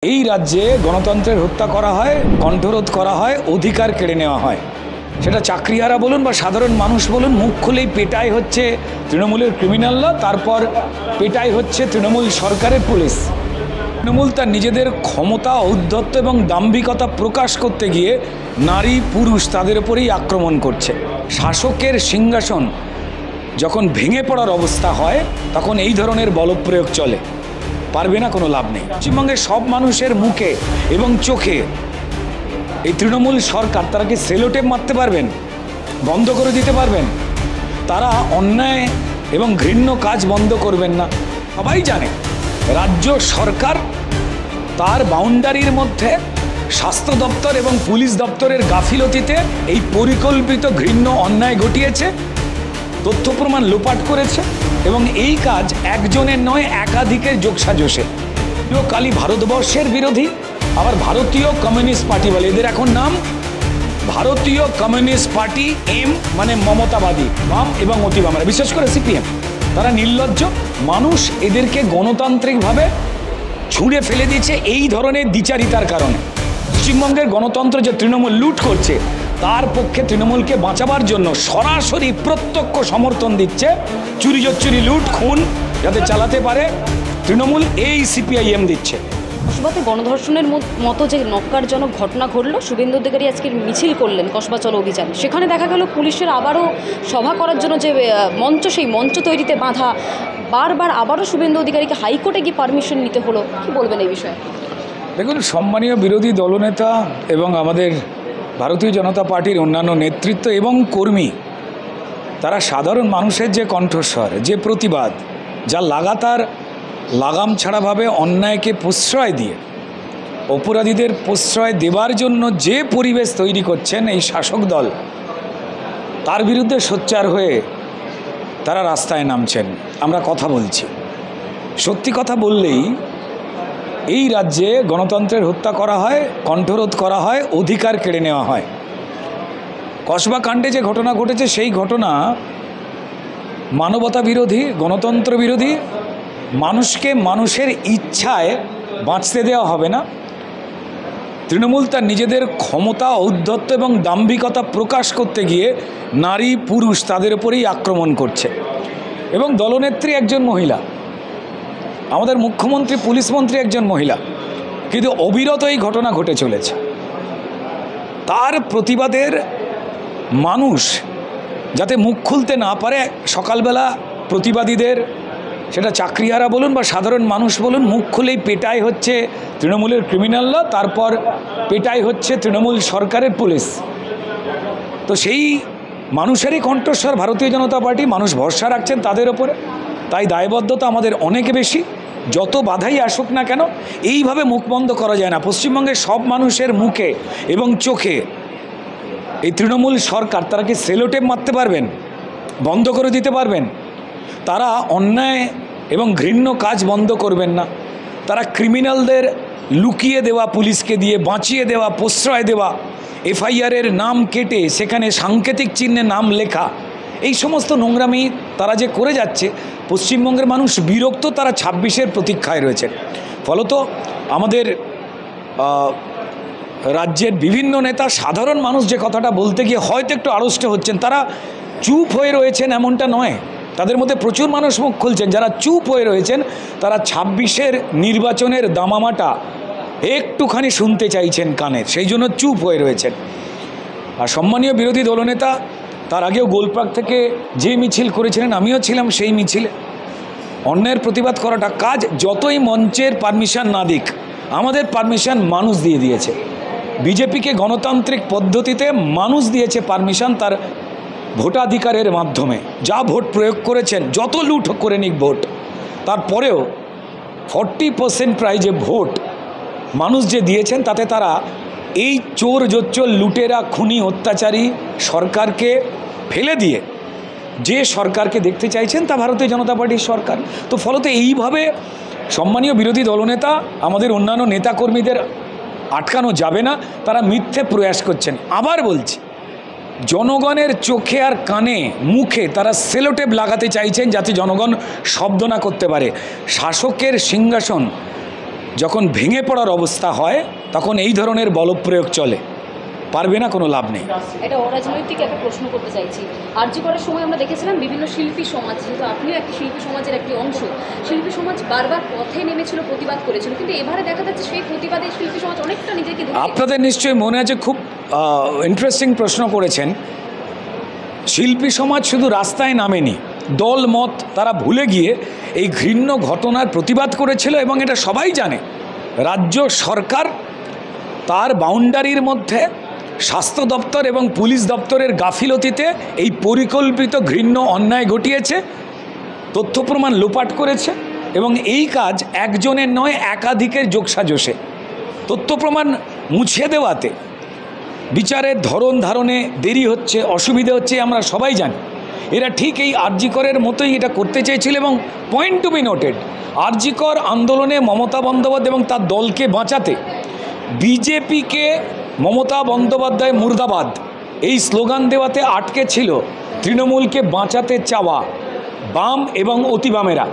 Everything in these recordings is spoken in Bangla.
এই রাজ্যে গণতন্ত্রের হত্যা করা হয়, কণ্ঠরোধ করা হয়, অধিকার কেড়ে নেওয়া হয়। সেটা চাকরিহারা বলুন বা সাধারণ মানুষ বলুন, মুখ খুলেই পেটাই হচ্ছে তৃণমূলের ক্রিমিনালরা, তারপর পেটাই হচ্ছে তৃণমূল সরকারের পুলিশ। তৃণমূল তার নিজেদের ক্ষমতা, ঔদ্ধত্য এবং দাম্ভিকতা প্রকাশ করতে গিয়ে নারী পুরুষ তাদের উপরেই আক্রমণ করছে। শাসকের সিংহাসন যখন ভেঙে পড়ার অবস্থা হয় তখন এই ধরনের বলপ্রয়োগ চলে, পারবে না, কোনো লাভ নেই। পশ্চিমবঙ্গের সব মানুষের মুখে এবং চোখে এই তৃণমূল সরকার, তারা কি সেলোটেপ মারতে পারবেন, বন্ধ করে দিতে পারবেন? তারা অন্যায় এবং ঘৃণ্য কাজ বন্ধ করবেন না। সবাই জানে রাজ্য সরকার তার বাউন্ডারির মধ্যে স্বাস্থ্য দপ্তর এবং পুলিশ দপ্তরের গাফিলতিতে এই পরিকল্পিত ঘৃণ্য অন্যায় ঘটিয়েছে, তথ্য প্রমাণ লোপাট করেছে এবং এই কাজ একজনের নয়, একাধিকের যোগসাজশে। কালী ভারতবর্ষের বিরোধী, আবার ভারতীয় কমিউনিস্ট পার্টি বলে। এদের এখন নাম ভারতীয় কমিউনিস্ট পার্টি, এম মানে মমতাবাদী, বাম এবং অতি বামরা, বিশেষ করে সিপিএম। তারা নির্লজ্জ। মানুষ এদেরকে গণতান্ত্রিকভাবে ছুঁড়ে ফেলে দিয়েছে এই ধরনের দ্বিচারিতার কারণে। পশ্চিমবঙ্গের গণতন্ত্র যে তৃণমূল লুট করছে, তার পক্ষে তৃণমূলকে বাঁচাবার জন্য সরাসরি প্রত্যক্ষ সমর্থন দিচ্ছে। চুরি জচ্চুরি, লুট খুন যাতে চালাতে পারে তৃণমূল, এই সিপিআইএম দিচ্ছে। কসবাতে গণধর্ষণের মতো যে নক্কারজনক ঘটনা ঘটল, শুভেন্দু অধিকারী আজকে মিছিল করলেন কসবা চলো অভিযান। সেখানে দেখা গেল পুলিশের আবারও সভা করার জন্য যে মঞ্চ, সেই মঞ্চ তৈরিতে বাধা। বারবার আবারও শুভেন্দু অধিকারীকে হাইকোর্টে গিয়ে পারমিশন নিতে হলো। কি বলবেন এই বিষয়ে? দেখুন, সম্মানীয় বিরোধী দলনেতা এবং আমাদের ভারতীয় জনতা পার্টির অন্যান্য নেতৃত্ব এবং কর্মী, তারা সাধারণ মানুষের যে কণ্ঠস্বর, যে প্রতিবাদ, যা লাগাতার লাগাম ছাড়াভাবে অন্যায়কে প্রশ্রয় দিয়ে অপরাধীদের প্রশ্রয় দেবার জন্য যে পরিবেশ তৈরি করছেন এই শাসক দল, তার বিরুদ্ধে সোচ্চার হয়ে তারা রাস্তায় নামছেন। আমরা কথা বলছি, সত্যি কথা বললেই এই রাজ্যে গণতন্ত্রের হত্যা করা হয়, কণ্ঠরোধ করা হয়, অধিকার কেড়ে নেওয়া হয়। কসবা কাণ্ডে যে ঘটনা ঘটেছে, সেই ঘটনা মানবতা বিরোধী, গণতন্ত্র বিরোধী। মানুষকে মানুষের ইচ্ছায় বাঁচতে দেওয়া হবে না। তৃণমূল তার নিজেদের ক্ষমতা, ঔদ্ধত্য এবং দাম্ভিকতা প্রকাশ করতে গিয়ে নারী পুরুষ তাদের উপরেই আক্রমণ করছে। এবং দলনেত্রী একজন মহিলা, আমাদের মুখ্যমন্ত্রী, পুলিশ মন্ত্রী একজন মহিলা, কিন্তু অবিরত এই ঘটনা ঘটে চলেছে। তার প্রতিবাদের মানুষ যাতে মুখ খুলতে না পারে, সকালবেলা প্রতিবাদীদের, সেটা চাকরিহারা বলুন বা সাধারণ মানুষ বলুন, মুখ খুলেই পেটাই হচ্ছে তৃণমূলের ক্রিমিনালরা, তারপর পেটাই হচ্ছে তৃণমূল সরকারের পুলিশ। তো সেই মানুষেরই কণ্ঠস্বর ভারতীয় জনতা পার্টি, মানুষ ভরসা রাখছেন তাদের ওপরে। তাই দায়বদ্ধতা আমাদের অনেক বেশি। যত বাধাই আসুক না কেন, এইভাবে মুখ বন্ধ করা যায় না। পশ্চিমবঙ্গের সব মানুষের মুখে এবং চোখে এই তৃণমূল সরকার, তারা কি সেলোটেপ মারতে পারবেন, বন্ধ করে দিতে পারবেন? তারা অন্যায় এবং ঘৃণ্য কাজ বন্ধ করবেন না। তারা ক্রিমিনালদের লুকিয়ে দেওয়া, পুলিশকে দিয়ে বাঁচিয়ে দেওয়া, প্রশ্রয় দেওয়া, এফআইআরের নাম কেটে সেখানে সাংকেতিক চিহ্নে নাম লেখা, এই সমস্ত নোংরামি তারা যে করে যাচ্ছে, পশ্চিমবঙ্গের মানুষ বিরক্ত। তারা 26-এর প্রতীক্ষায় রয়েছেন। ফলত আমাদের রাজ্যের বিভিন্ন নেতা, সাধারণ মানুষ যে কথাটা বলতে গিয়ে হয়তো একটু আড়ষ্ট হচ্ছেন, তারা চুপ হয়ে রয়েছেন এমনটা নয়। তাদের মধ্যে প্রচুর মানুষ মুখ খুলছেন। যারা চুপ হয়ে রয়েছেন, তারা 26-এর নির্বাচনের দামামাটা একটুখানি শুনতে চাইছেন কানের, সেই জন্য চুপ হয়ে রয়েছেন। আর সম্মানীয় বিরোধী দলনেতা তার আগেও গোলপার্ক থেকে যে মিছিল করেছিলেন, আমিও ছিলাম সেই মিছিলে। অন্যায়ের প্রতিবাদ করাটা কাজ, যতই মঞ্চের পারমিশন না দিক, আমাদের পারমিশন মানুষ দিয়ে দিয়েছে। বিজেপিকে গণতান্ত্রিক পদ্ধতিতে মানুষ দিয়েছে পারমিশন, তার ভোটাধিকারের মাধ্যমে। যা ভোট প্রয়োগ করেছেন, যত লুট করে নিক ভোট, তারপরেও 40% প্রায় যে ভোট মানুষ যে দিয়েছেন, তাতে তারা এই চোর জোচ্চর, লুটেরা, খুনি, অত্যাচারী সরকারকে ফেলে দিয়ে যে সরকারকে দেখতে চাইছেন, তা ভারতীয় জনতা পার্টির সরকার। তো ফলত এইভাবে সম্মানীয় বিরোধী দলনেতা, আমাদের অন্যান্য নেতাকর্মীদের আটকানো যাবে না। তারা মিথ্যে প্রয়াস করছেন। আবার বলছি, জনগণের চোখে আর কানে, মুখে তারা সেলোটেপ লাগাতে চাইছেন, যাতে জনগণ শব্দ না করতে পারে। শাসকের সিংহাসন যখন ভেঙে পড়ার অবস্থা হয় তখন এই ধরনের বলপ্রয়োগ চলে, পারবে না, কোনো লাভ নেই। এটা অরাজনৈতিক একটা প্রশ্ন করতে চাইছি। আরজি করার সময় আমরা দেখেছিলাম বিভিন্ন শিল্পী সমাজ, যেহেতু আপনিও একটি শিল্পী সমাজের একটি অংশ, শিল্পী সমাজ বারবার পথে নেমেছিল, প্রতিবাদ করেছিল, কিন্তু এবারে দেখা যাচ্ছে সেই প্রতিবাদে শিল্পী সমাজ অনেকটা নিজেকে আপনাদের নিশ্চয়ই মনে আছে, খুব ইন্টারেস্টিং প্রশ্ন করেছেন। শিল্পী সমাজ শুধু রাস্তায় নামেনি, দল মত তারা ভুলে গিয়ে এই ঘৃণ্য ঘটনার প্রতিবাদ করেছিল। এবং এটা সবাই জানে, রাজ্য সরকার তার বাউন্ডারির মধ্যে স্বাস্থ্য দপ্তর এবং পুলিশ দপ্তরের গাফিলতিতে এই পরিকল্পিত ঘৃণ্য অন্যায় ঘটিয়েছে, তথ্য প্রমাণ লোপাট করেছে। এবং এই কাজ একজনের নয়, একাধিকের যোগসাজশে তথ্য প্রমাণ মুছে দেওয়াতে বিচারের ধরন ধারণে দেরি হচ্ছে, অসুবিধে হচ্ছে, আমরা সবাই জানি। এরা ঠিক এই আরজি করের মতোই এটা করতে চেয়েছিল। এবং পয়েন্ট টু বি নোটেড, আরজি কর আন্দোলনে মমতা বন্দ্যোপাধ্যায় এবং তার দলকে বাঁচাতে বিজেপিকে মমতা বন্দ্যোপাধ্যায় মুর্দাবাদ এই স্লোগান দেওয়াতে আটকে ছিল তৃণমূলকে বাঁচাতে চাওয়া বাম এবং অতিবামেরা।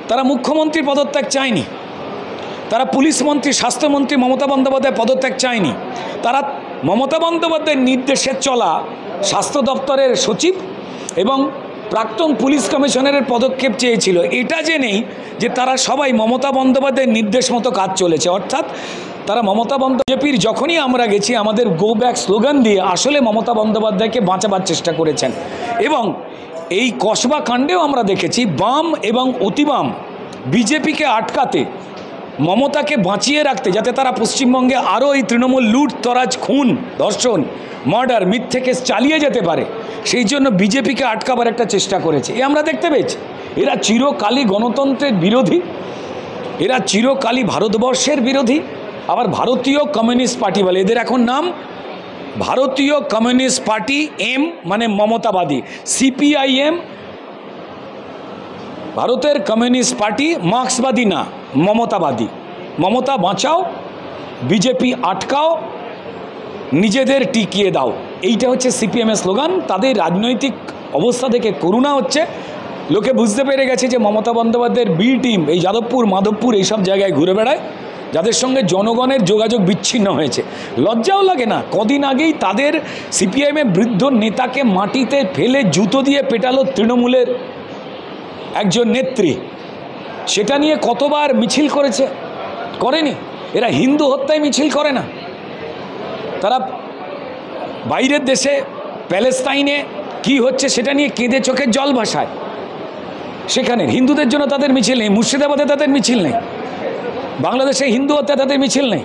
তারা মুখ্যমন্ত্রীর পদত্যাগ চায়নি, তারা পুলিশ মন্ত্রী, স্বাস্থ্যমন্ত্রী মমতা বন্দ্যোপাধ্যায় পদত্যাগ চায়নি, তারা মমতা বন্দ্যোপাধ্যায়ের নির্দেশে চলা স্বাস্থ্য দপ্তরের সচিব এবং প্রাক্তন পুলিশ কমিশনারের পদক্ষেপ চেয়েছিল, এটা জেনেই যে তারা সবাই মমতা বন্দ্যোপাধ্যায়ের নির্দেশ মতো কাজ চলেছে। অর্থাৎ তারা মমতা বন্দ্যোপাধ্যায়ের যখনই আমরা গেছি আমাদের গো ব্যাক স্লোগান দিয়ে আসলে মমতা বন্দ্যোপাধ্যায়কে বাঁচাবার চেষ্টা করেছেন। এবং এই কসবা কাণ্ডেও আমরা দেখেছি বাম এবং অতিবাম বিজেপিকে আটকাতে, মমতাকে বাঁচিয়ে রাখতে, যাতে তারা পশ্চিমবঙ্গে আরও এই তৃণমূল লুট তরাজ, খুন, ধর্ষণ, মার্ডার, মিথ্যে কেস চালিয়ে যেতে পারে, সেই জন্য বিজেপিকে আটকাবার একটা চেষ্টা করেছে। এ আমরা দেখতে পেয়েছি। এরা চিরকালই গণতন্ত্রের বিরোধী, এরা চিরকালই ভারতবর্ষের বিরোধী। আবার ভারতীয় কমিউনিস্ট পার্টি বলে, এদের এখন নাম ভারতীয় কমিউনিস্ট পার্টি, এম মানে মমতাবাদী, সিপিআইএম ভারতের কমিউনিস্ট পার্টি, মার্ক্সবাদী না, মমতাবাদী। মমতা বাঁচাও, বিজেপি আটকাও, নিজেদের টিকিয়ে দাও, এইটা হচ্ছে সিপিএমের স্লোগান। তাদের রাজনৈতিক অবস্থা দেখে করুণা হচ্ছে। লোকে বুঝতে পেরে গেছে যে মমতা বন্দ্যোপাধ্যায়ের বি টিম এই যাদবপুর, মাধবপুর এইসব জায়গায় ঘুরে বেড়ায়, যাদের সঙ্গে জনগণের যোগাযোগ বিচ্ছিন্ন হয়েছে। লজ্জাও লাগে না, কদিন আগেই তাদের সিপিআইএমের বৃদ্ধ নেতাকে মাটিতে ফেলে জুতো দিয়ে পেটালো তৃণমূলের একজন নেত্রী। সেটা নিয়ে কতবার মিছিল করেছে, করেনি? এরা হিন্দু হত্যায় মিছিল করে না, তারা বাইরের দেশে প্যালেস্তাইনে কি হচ্ছে সেটা নিয়ে কেঁদে চোখের জল ভাসায়। সেখানে হিন্দুদের জন্য তাদের মিছিল নেই, মুর্শিদাবাদে তাদের মিছিল নেই, বাংলাদেশে হিন্দু হত্যা তাদের মিছিল নেই।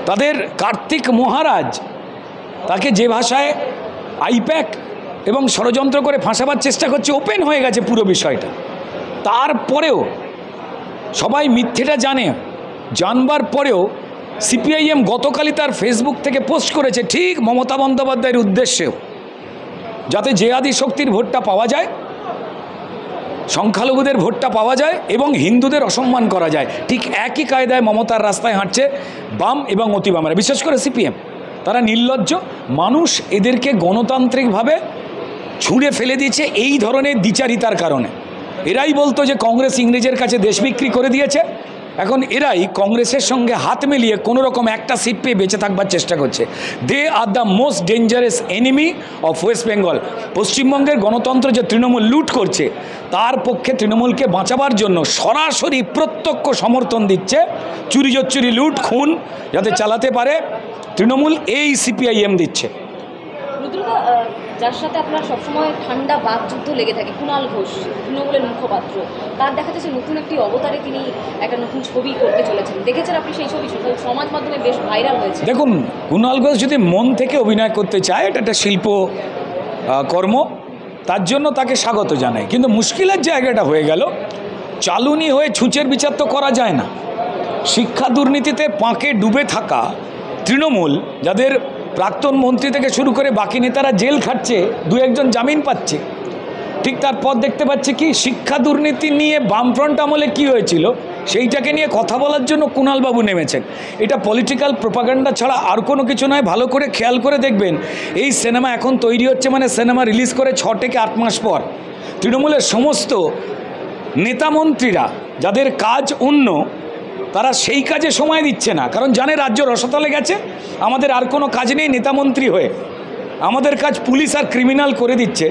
তাদের কার্তিক মহারাজ তাকে যে ভাষায় আইপ্যাক এবং ষড়যন্ত্র করে ফাঁসাবার চেষ্টা করছে, ওপেন হয়ে গেছে পুরো বিষয়টা। তারপরেও সবাই মিথ্যেটা জানে, জানবার পরেও সিপিআইএম গতকালই তার ফেসবুক থেকে পোস্ট করেছে ঠিক মমতা বন্দ্যোপাধ্যায়ের উদ্দেশ্যেও, যাতে জেহাদি শক্তির ভোটটা পাওয়া যায়, সংখ্যালঘুদের ভোটটা পাওয়া যায় এবং হিন্দুদের অসম্মান করা যায়। ঠিক একই কায়দায় মমতার রাস্তায় হাঁটছে বাম এবং অতিবামেরা, বিশেষ করে সিপিএম। তারা নির্লজ্জ, মানুষ এদেরকে গণতান্ত্রিকভাবে ছুঁড়ে ফেলে দিয়েছে এই ধরনের দ্বিচারিতার কারণে। এরাই বলতো যে কংগ্রেস ইংরেজের কাছে দেশ বিক্রি করে দিয়েছে, এখন এরাই কংগ্রেসের সঙ্গে হাত মিলিয়ে কোনো রকম একটা সিট পেয়ে বেঁচে থাকবার চেষ্টা করছে। They are the most dangerous enemy of West Bengal. পশ্চিমবঙ্গের গণতন্ত্র যে তৃণমূল লুট করছে, তার পক্ষে তৃণমূলকে বাঁচাবার জন্য সরাসরি প্রত্যক্ষ সমর্থন দিচ্ছে। চুরি জচ্চুরি, লুট খুন যাতে চালাতে পারে তৃণমূল, এই সিপিআইএম দিচ্ছে। যার সাথে আপনার সবসময় ঠান্ডা বাকযুদ্ধ লেগে থাকে, কুণাল ঘোষ, তৃণমূলের মুখপাত্র, তার দেখা যাচ্ছে নতুন একটি অবতারে তিনি একটা নতুন ছবি করতে চলেছেন। দেখেছেন আপনি সেই ছবি? সমাজ মাধ্যমে বেশ ভাইরাল হয়েছে। দেখুন, কুণাল ঘোষ যদি মন থেকে অভিনয় করতে চায়, এটা একটা শিল্প কর্ম, তার জন্য তাকে স্বাগত জানাই। কিন্তু মুশকিলের জায়গাটা হয়ে গেল, চালুনি হয়ে ছুঁচের বিচার তো করা যায় না। শিক্ষা দুর্নীতিতে পাঁকে ডুবে থাকা তৃণমূল, যাদের প্রাক্তন মন্ত্রী থেকে শুরু করে বাকি নেতারা জেল খাটছে, দু একজন জামিন পাচ্ছে, ঠিক তারপর দেখতে পাচ্ছে কি শিক্ষা দুর্নীতি নিয়ে বামফ্রন্ট আমলে কি হয়েছিল সেইটাকে নিয়ে কথা বলার জন্য কুণালবাবু নেমেছেন। এটা পলিটিক্যাল প্রোপাগান্ডা ছাড়া আর কোনো কিছু নয়। ভালো করে খেয়াল করে দেখবেন, এই সিনেমা এখন তৈরি হচ্ছে, মানে সিনেমা রিলিজ করে 6 থেকে 8 মাস পর তৃণমূলের সমস্ত নেতামন্ত্রীরা যাদের কাজ অন্য, তারা সেই কাজে সময় দিচ্ছে না, কারণ জানে রাজ্য রসাতলে গেছে, আমাদের আর কোনো কাজ নেই নেতামন্ত্রী হয়ে, আমাদের কাজ পুলিশ আর ক্রিমিনাল করে দিচ্ছে,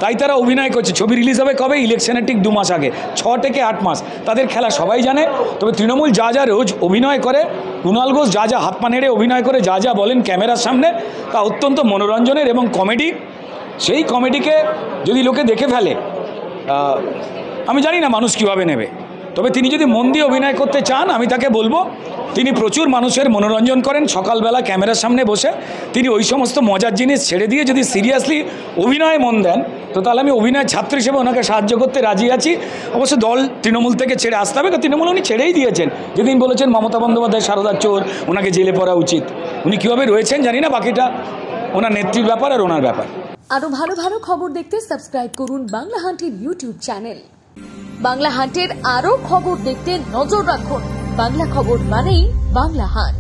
তাই তারা অভিনয় করছে। ছবি রিলিজ হবে কবে? ইলেকশনের ঠিক 2 মাস আগে, 6 থেকে 8 মাস। তাদের খেলা সবাই জানে। তবে তৃণমূল যা যা রোজ অভিনয় করে, কুণাল ঘোষ যা যা হাত পা নেড়ে অভিনয় করে, যা যা বলেন ক্যামেরার সামনে, তা অত্যন্ত মনোরঞ্জনের এবং কমেডি। সেই কমেডিকে যদি লোকে দেখে ফেলে, আমি জানি না মানুষ কীভাবে নেবে। তবে তিনি যদি মন দিয়ে অভিনয় করতে চান, আমি তাকে বলবো তিনি প্রচুর মানুষের মনোরঞ্জন করেন সকালবেলা ক্যামেরার সামনে বসে। তিনি ওই সমস্ত মজার জিনিস ছেড়ে দিয়ে যদি সিরিয়াসলি অভিনয়ে মন দেন, তো তাহলে আমি অভিনয় ছাত্র হিসেবে ওনাকে সাহায্য করতে রাজি আছি। অবশ্য দল তৃণমূল থেকে ছেড়ে আসতে হবে, তো তৃণমূল উনি ছেড়েই দিয়েছেন। যেদিন বলেছেন মমতা বন্দ্যোপাধ্যায় সারদার চোর, ওনাকে জেলে পড়া উচিত, উনি কীভাবে রয়েছেন জানি না, বাকিটা ওনার নেত্রীর ব্যাপার আর ওনার ব্যাপার। আরো ভালো ভালো খবর দেখতে সাবস্ক্রাইব করুন বাংলা হান্টের ইউটিউব চ্যানেল। বাংলা হান্টের আরো খবর দেখতে নজর রাখুন। বাংলা খবর মানেই বাংলা হান্ট।